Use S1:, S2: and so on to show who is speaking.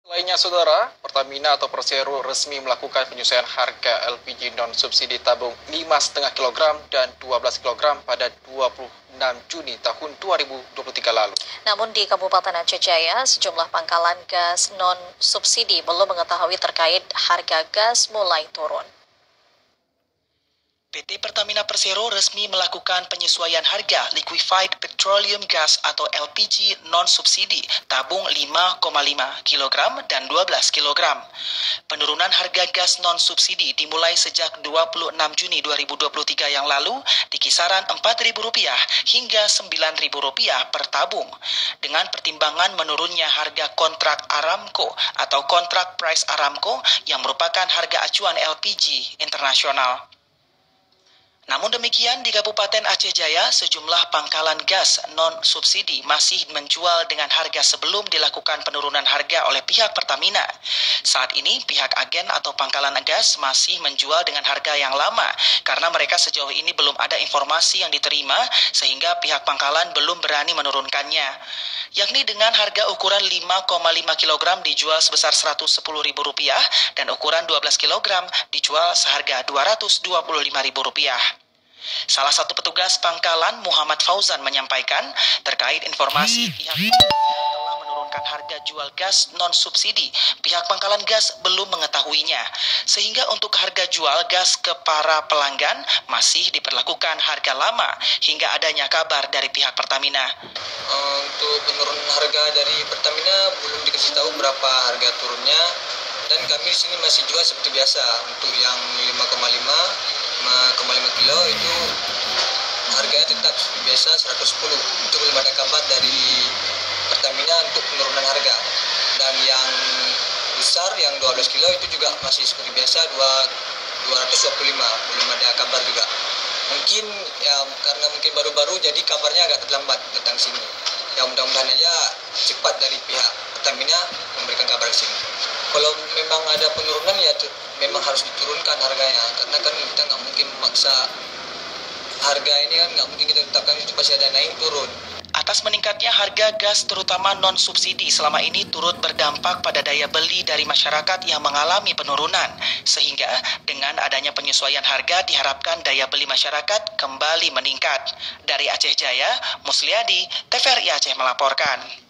S1: Lainnya, Saudara, Pertamina atau Persero resmi melakukan penyesuaian harga LPG non-subsidi tabung 5,5 kg dan 12 kg pada 26 Juni tahun 2023 lalu.
S2: Namun di Kabupaten Aceh Jaya, sejumlah pangkalan gas non-subsidi belum mengetahui terkait harga gas mulai turun.
S3: PT Pertamina Persero resmi melakukan penyesuaian harga Liquefied Petroleum Gas atau LPG non-subsidi tabung 5,5 kg dan 12 kg. Penurunan harga gas non-subsidi dimulai sejak 26 Juni 2023 yang lalu di kisaran Rp4.000 hingga Rp9.000 per tabung. Dengan pertimbangan menurunnya harga kontrak Aramco atau kontrak price Aramco yang merupakan harga acuan LPG internasional. Namun demikian, di Kabupaten Aceh Jaya, sejumlah pangkalan gas non-subsidi masih menjual dengan harga sebelum dilakukan penurunan harga oleh pihak Pertamina. Saat ini, pihak agen atau pangkalan gas masih menjual dengan harga yang lama karena mereka sejauh ini belum ada informasi yang diterima sehingga pihak pangkalan belum berani menurunkannya. Yakni dengan harga ukuran 5,5 kg dijual sebesar Rp110.000 dan ukuran 12 kg dijual seharga Rp225.000. Salah satu petugas pangkalan, Muhammad Fauzan, menyampaikan terkait informasi pihak telah menurunkan harga jual gas non-subsidi. Pihak pangkalan gas belum mengetahuinya, sehingga untuk harga jual gas ke para pelanggan masih diperlakukan harga lama hingga adanya kabar dari pihak Pertamina.
S4: Untuk penurunan harga dari Pertamina belum dikasih tahu berapa harga turunnya, dan kami di sini masih jual seperti biasa. Untuk yang 5,5 kilo itu harganya tetap seperti biasa 110. Itu belum ada kabar dari Pertamina untuk penurunan harga. Dan yang besar yang 12 kilo itu juga masih seperti biasa 225. Belum ada kabar juga. Mungkin ya karena mungkin baru-baru jadi kabarnya agak terlambat datang sini. Ya mudah-mudahan aja cepat dari pihak Pertamina memberikan kabar ke sini. Kalau memang ada penurunan ya memang harus diturunkan harganya, karena kan kita nggak mungkin memaksa harga ini, kan nggak mungkin kita tetapkan itu pasti ada naik turun.
S3: Atas meningkatnya harga gas terutama non-subsidi selama ini turut berdampak pada daya beli dari masyarakat yang mengalami penurunan. Sehingga dengan adanya penyesuaian harga diharapkan daya beli masyarakat kembali meningkat. Dari Aceh Jaya, Musliadi, TVRI Aceh melaporkan.